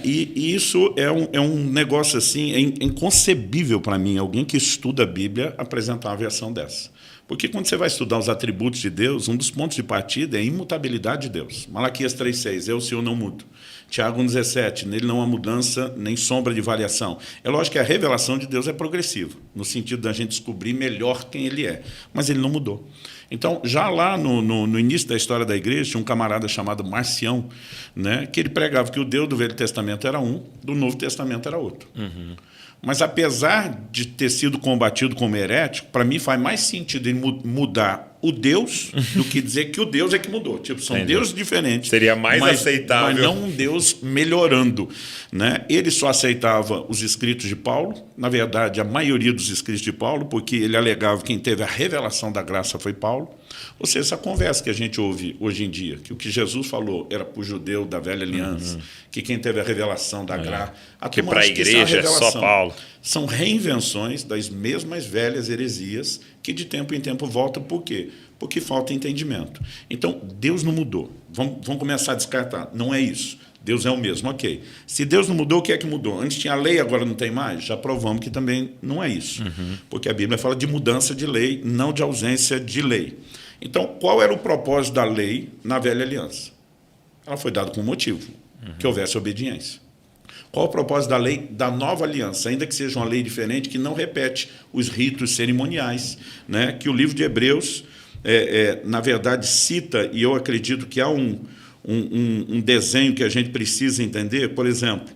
E isso é um negócio assim, é inconcebível para mim, alguém que estuda a Bíblia apresentar uma versão dessa. Porque quando você vai estudar os atributos de Deus, um dos pontos de partida é a imutabilidade de Deus. Malaquias 3,6, eu, o Senhor, não mudo. Tiago 1,17, nele não há mudança nem sombra de variação. É lógico que a revelação de Deus é progressiva, no sentido da gente descobrir melhor quem Ele é, mas Ele não mudou. Então, já lá no início da história da igreja, tinha um camarada chamado Marcião, né, que ele pregava que o Deus do Velho Testamento era um, do Novo Testamento era outro. Uhum. Mas, apesar de ter sido combatido como herético, para mim faz mais sentido ele mudar o Deus do que dizer que o Deus é que mudou. Tipo, são deuses diferentes. Seria mais aceitável. Mas não um Deus melhorando. Né? Ele só aceitava os escritos de Paulo, na verdade, a maioria dos escritos de Paulo, porque ele alegava que quem teve a revelação da graça foi Paulo. Ou seja, essa conversa que a gente ouve hoje em dia, que o que Jesus falou era para o judeu da velha aliança, que quem teve a revelação da graça... Que para a igreja é só Paulo. São reinvenções das mesmas velhas heresias que de tempo em tempo voltam. Por quê? Porque falta entendimento. Então, Deus não mudou. Vamos começar a descartar. Não é isso. Deus é o mesmo, ok. Se Deus não mudou, o que é que mudou? Antes tinha lei, agora não tem mais? Já provamos que também não é isso. Porque a Bíblia fala de mudança de lei, não de ausência de lei. Então, qual era o propósito da lei na velha aliança? Ela foi dada com um motivo, que houvesse obediência. Qual o propósito da lei da nova aliança? Ainda que seja uma lei diferente, que não repete os ritos cerimoniais, né? Que o livro de Hebreus, na verdade, cita, e eu acredito que há um desenho que a gente precisa entender, por exemplo,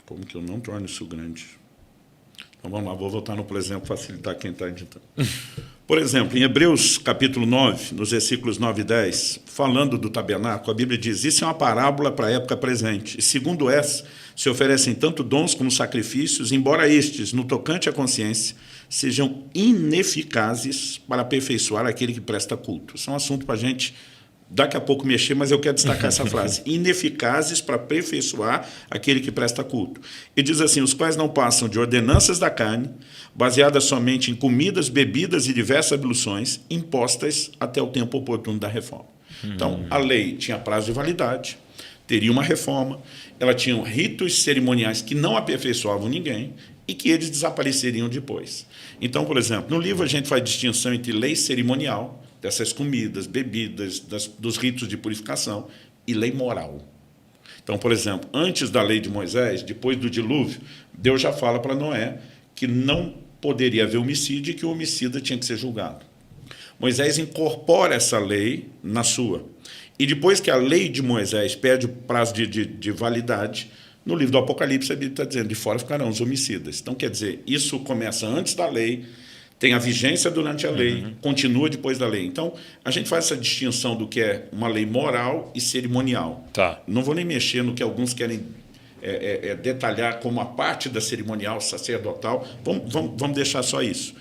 como que eu não torno isso grande? Então, vamos lá, vou voltar no por exemplo, facilitar quem está editando. Por exemplo, em Hebreus, capítulo 9, nos versículos 9 e 10, falando do tabernáculo, a Bíblia diz, isso é uma parábola para a época presente. E, segundo essa, se oferecem tanto dons como sacrifícios, embora estes, no tocante à consciência, sejam ineficazes para aperfeiçoar aquele que presta culto. Isso é um assunto para a gente daqui a pouco mexer, mas eu quero destacar essa frase. Ineficazes para aperfeiçoar aquele que presta culto. E diz assim, os quais não passam de ordenanças da carne, baseadas somente em comidas, bebidas e diversas abluções, impostas até o tempo oportuno da reforma. Então, a lei tinha prazo de validade, teria uma reforma, ela tinha ritos cerimoniais que não aperfeiçoavam ninguém e que eles desapareceriam depois. Então, por exemplo, no livro a gente faz distinção entre lei cerimonial, dessas comidas, bebidas, dos ritos de purificação, e lei moral. Então, por exemplo, antes da lei de Moisés, depois do dilúvio, Deus já fala para Noé que não poderia haver homicídio e que o homicida tinha que ser julgado. Moisés incorpora essa lei na sua. E depois que a lei de Moisés perde o prazo de validade, no livro do Apocalipse a Bíblia está dizendo, de fora ficarão os homicidas. Então, quer dizer, isso começa antes da lei, tem a vigência durante a lei, continua depois da lei. Então, a gente faz essa distinção do que é uma lei moral e cerimonial. Tá. Não vou nem mexer no que alguns querem detalhar como a parte da cerimonial sacerdotal. Vamos deixar só isso.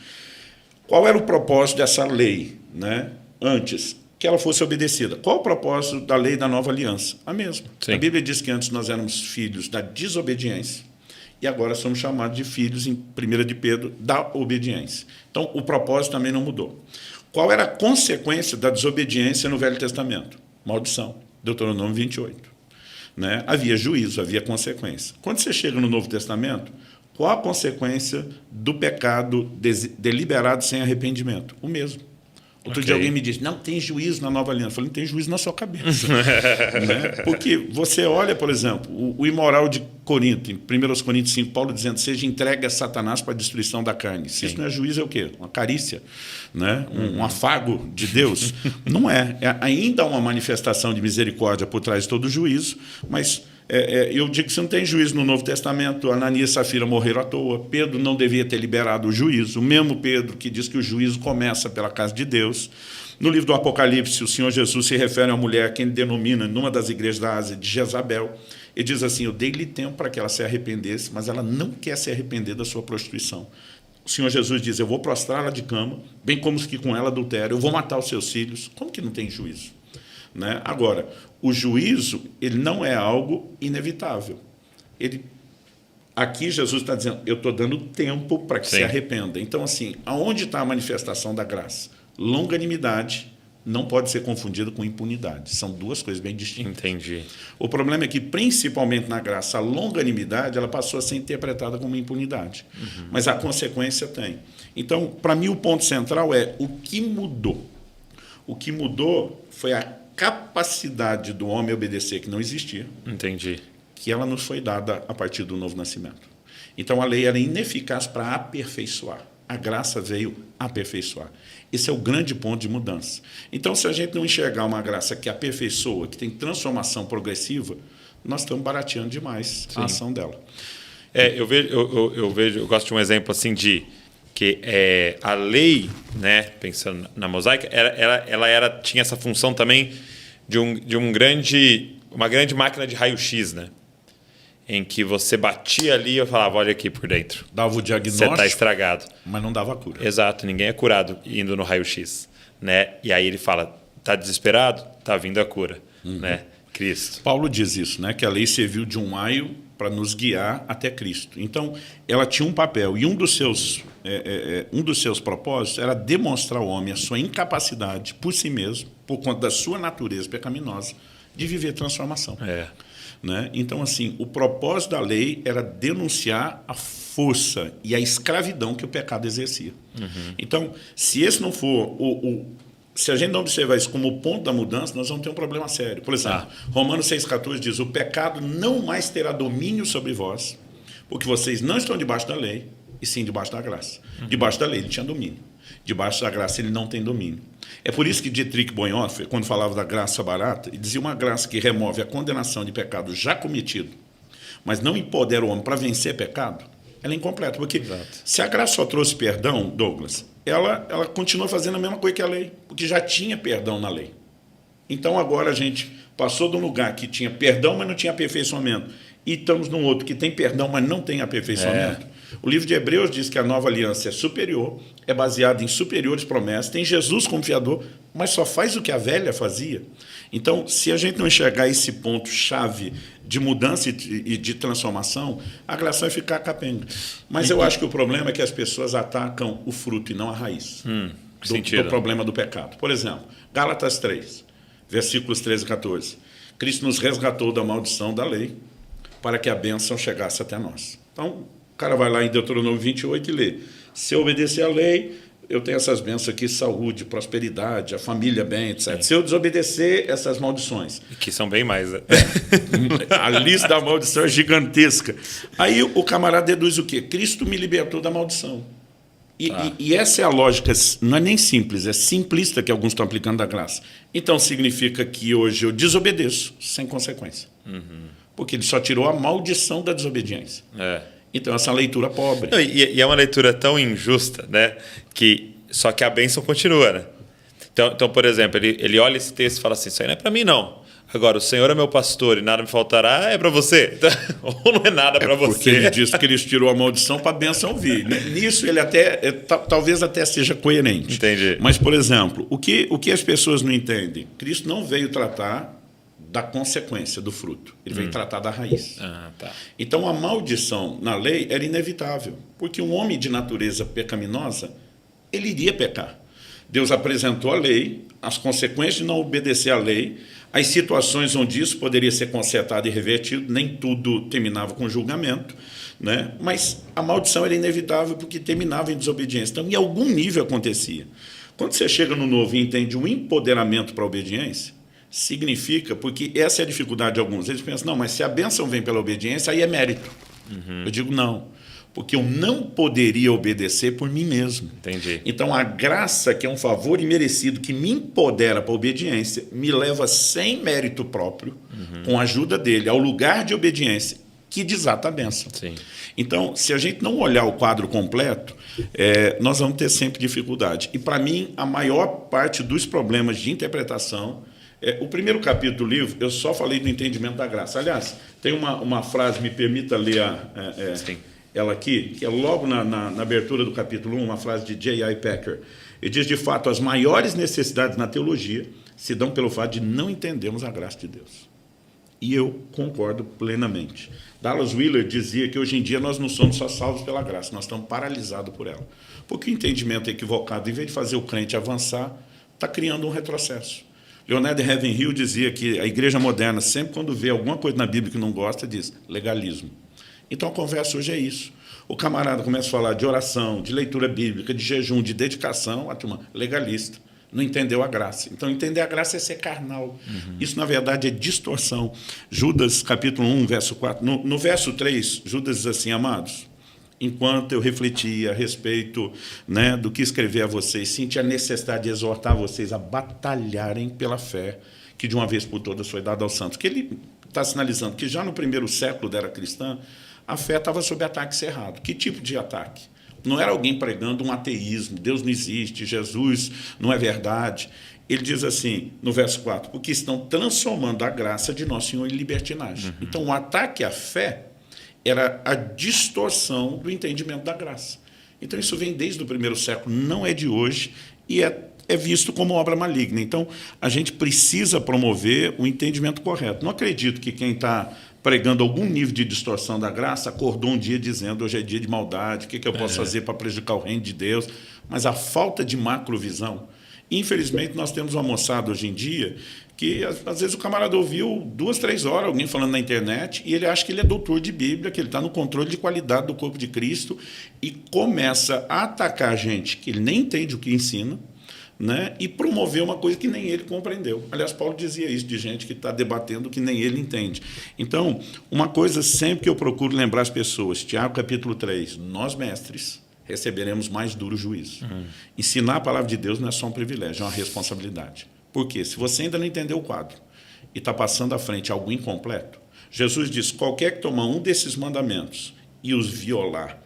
Qual era o propósito dessa lei, né? Antes? Que ela fosse obedecida. Qual o propósito da lei da nova aliança? A mesma. Sim. A Bíblia diz que antes nós éramos filhos da desobediência, e agora somos chamados de filhos, em 1 de Pedro, da obediência. Então, o propósito também não mudou. Qual era a consequência da desobediência no Velho Testamento? Maldição. Deuteronômio 28. Né? Havia juízo, havia consequência. Quando você chega no Novo Testamento, qual a consequência do pecado deliberado sem arrependimento? O mesmo. Outro dia alguém me disse, não tem juízo na nova aliança. Eu falei, não tem juízo na sua cabeça. Né? Porque você olha, por exemplo, o imoral de Corinto, em 1 Coríntios 5, Paulo dizendo, seja entregue a Satanás para a destruição da carne. Se isso não é juízo, é o quê? Uma carícia, né? Um afago de Deus. Não é. Ainda há uma manifestação de misericórdia por trás de todo o juízo, mas... eu digo que se não tem juízo no Novo Testamento, Ananias e Safira morreram à toa, Pedro não devia ter liberado o juízo, o mesmo Pedro que diz que o juízo começa pela casa de Deus. No livro do Apocalipse, o Senhor Jesus se refere a uma mulher que ele denomina, numa das igrejas da Ásia, de Jezabel, e diz assim, eu dei-lhe tempo para que ela se arrependesse, mas ela não quer se arrepender da sua prostituição. O Senhor Jesus diz, eu vou prostrá-la de cama, bem como os que com ela adulteram, eu vou matar os seus filhos. Como que não tem juízo? Né? Agora, o juízo ele não é algo inevitável. Aqui Jesus está dizendo, eu estou dando tempo para que se arrependa. Então, assim, aonde está a manifestação da graça? Longanimidade não pode ser confundida com impunidade. São duas coisas bem distintas. Entendi. O problema é que, principalmente na graça, a longanimidade ela passou a ser interpretada como impunidade. Mas a consequência tem. Então, para mim, o ponto central é o que mudou. O que mudou foi a capacidade do homem obedecer, que não existia. Entendi. Que ela nos foi dada a partir do novo nascimento. Então, a lei era ineficaz para aperfeiçoar. A graça veio aperfeiçoar. Esse é o grande ponto de mudança. Então, se a gente não enxergar uma graça que aperfeiçoa, que tem transformação progressiva, nós estamos barateando demais a ação dela. Eu gosto de um exemplo assim de que a lei, né, pensando na mosaica, ela tinha essa função também de uma grande máquina de raio-x, né? Em que você batia ali e eu falava, olha aqui por dentro. Dava o diagnóstico, você está estragado. Mas não dava a cura. Exato, ninguém é curado indo no raio-x. Né? E aí ele fala, está desesperado? Está vindo a cura. Né? Cristo. Paulo diz isso, né? Que a lei serviu de um aio para nos guiar até Cristo. Então, ela tinha um papel. E um dos seus propósitos era demonstrar ao homem a sua incapacidade por si mesmo, por conta da sua natureza pecaminosa, de viver transformação. Né? Então, assim, o propósito da lei era denunciar a força e a escravidão que o pecado exercia. Então, se esse não for se a gente não observar isso como o ponto da mudança, nós vamos ter um problema sério. Por exemplo, Romanos 6,14 diz, o pecado não mais terá domínio sobre vós, porque vocês não estão debaixo da lei, e sim debaixo da graça. Debaixo da lei ele tinha domínio. Debaixo da graça ele não tem domínio. É por isso que Dietrich Bonhoeffer, quando falava da graça barata, ele dizia uma graça que remove a condenação de pecado já cometido, mas não empodera o homem para vencer pecado, ela é incompleta. Porque se a graça só trouxe perdão, Douglas, ela continua fazendo a mesma coisa que a lei, porque já tinha perdão na lei. Então agora a gente passou de um lugar que tinha perdão, mas não tinha aperfeiçoamento, e estamos num outro que tem perdão, mas não tem aperfeiçoamento. O livro de Hebreus diz que a nova aliança é superior, é baseada em superiores promessas, tem Jesus como fiador, mas só faz o que a velha fazia. Então, se a gente não enxergar esse ponto-chave de mudança e de transformação, a graça vai ficar capenga. Mas eu acho que o problema é que as pessoas atacam o fruto e não a raiz do problema do pecado. Por exemplo, Gálatas 3, versículos 13 e 14. Cristo nos resgatou da maldição da lei para que a bênção chegasse até nós. Então, o cara vai lá em Deuteronômio 28 e lê. Se eu obedecer à lei, eu tenho essas bênçãos aqui, saúde, prosperidade, a família bem, etc. Se eu desobedecer, essas maldições. Que são bem mais. Né? A lista da maldição é gigantesca. Aí o camarada deduz o quê? Cristo me libertou da maldição. E essa é a lógica, não é nem simples, é simplista que alguns estão aplicando da graça. Então significa que hoje eu desobedeço sem consequência. Porque ele só tirou a maldição da desobediência. Então, essa leitura pobre. Não, e é uma leitura tão injusta, né? Só que a bênção continua, né? Então, por exemplo, ele olha esse texto e fala assim, isso aí não é para mim, não. Agora, o Senhor é meu pastor e nada me faltará, é para você. Então, ou não é nada para você. Porque ele diz que ele tirou a maldição para a bênção vir. Nisso, ele talvez até seja coerente. Entendi. Mas, por exemplo, o que as pessoas não entendem? Cristo não veio tratar da consequência do fruto. Ele veio tratar da raiz. Então, a maldição na lei era inevitável, porque um homem de natureza pecaminosa, ele iria pecar. Deus apresentou a lei, as consequências de não obedecer à lei, as situações onde isso poderia ser consertado e revertido, nem tudo terminava com julgamento, né? Mas a maldição era inevitável porque terminava em desobediência. Então, em algum nível acontecia. Quando você chega no novo e entende um empoderamento para a obediência, significa, porque essa é a dificuldade de alguns, eles pensam, não, mas se a bênção vem pela obediência, aí é mérito. Eu digo, não, porque eu não poderia obedecer por mim mesmo. Entendi. Então, a graça, que é um favor imerecido, que me empodera para a obediência, me leva sem mérito próprio, com a ajuda dele, ao lugar de obediência, que desata a bênção. Sim. Então, se a gente não olhar o quadro completo, nós vamos ter sempre dificuldade. E, para mim, a maior parte dos problemas de interpretação, o primeiro capítulo do livro, eu só falei do entendimento da graça. Aliás, tem uma frase, me permita ler ela aqui, que é logo na abertura do capítulo 1, uma frase de J.I. Packer. Ele diz, de fato, as maiores necessidades na teologia se dão pelo fato de não entendermos a graça de Deus. E eu concordo plenamente. Dallas Willard dizia que hoje em dia nós não somos só salvos pela graça, nós estamos paralisados por ela. Porque o entendimento é equivocado, em vez de fazer o crente avançar, está criando um retrocesso. Leonardo Ravenhill dizia que a igreja moderna, sempre quando vê alguma coisa na Bíblia que não gosta, diz legalismo. Então a conversa hoje é isso. O camarada começa a falar de oração, de leitura bíblica, de jejum, de dedicação, a turma legalista. Não entendeu a graça. Então, entender a graça é ser carnal. Isso, na verdade, é distorção. Judas, capítulo 1, verso 4. No verso 3, Judas diz assim, amados, enquanto eu refletia a respeito, né, do que escrever a vocês, senti a necessidade de exortar vocês a batalharem pela fé que de uma vez por todas foi dada aos santos. Que ele está sinalizando que já no primeiro século da era cristã, a fé estava sob ataque cerrado. Que tipo de ataque? Não era alguém pregando um ateísmo, Deus não existe, Jesus não é verdade. Ele diz assim, no verso 4, porque estão transformando a graça de nosso Senhor em libertinagem. Então, o ataque à fé era a distorção do entendimento da graça. Então, isso vem desde o primeiro século, não é de hoje, e é visto como obra maligna. Então, a gente precisa promover o entendimento correto. Não acredito que quem está pregando algum nível de distorção da graça acordou um dia dizendo hoje é dia de maldade, o que eu posso fazer para prejudicar o reino de Deus? Mas a falta de macrovisão. Infelizmente, nós temos uma moçada hoje em dia que, às vezes, o camarada ouviu 2, 3 horas alguém falando na internet e ele acha que ele é doutor de Bíblia, que ele está no controle de qualidade do corpo de Cristo e começa a atacar a gente que ele nem entende o que ensina, né, e promover uma coisa que nem ele compreendeu. Aliás, Paulo dizia isso de gente que está debatendo que nem ele entende. Então, uma coisa sempre que eu procuro lembrar as pessoas, Tiago capítulo 3, nós mestres receberemos mais duro juízo. Ensinar a palavra de Deus não é só um privilégio, é uma responsabilidade. Por quê? Se você ainda não entendeu o quadro e está passando à frente algo incompleto, Jesus diz, qualquer que tomar um desses mandamentos e os violar,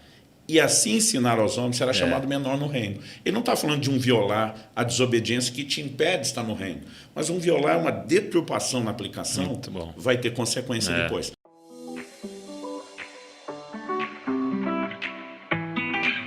e assim ensinar aos homens, será chamado menor no reino. Ele não está falando de um violar a desobediência que te impede de estar no reino, mas um violar é uma deturpação na aplicação, vai ter consequência depois.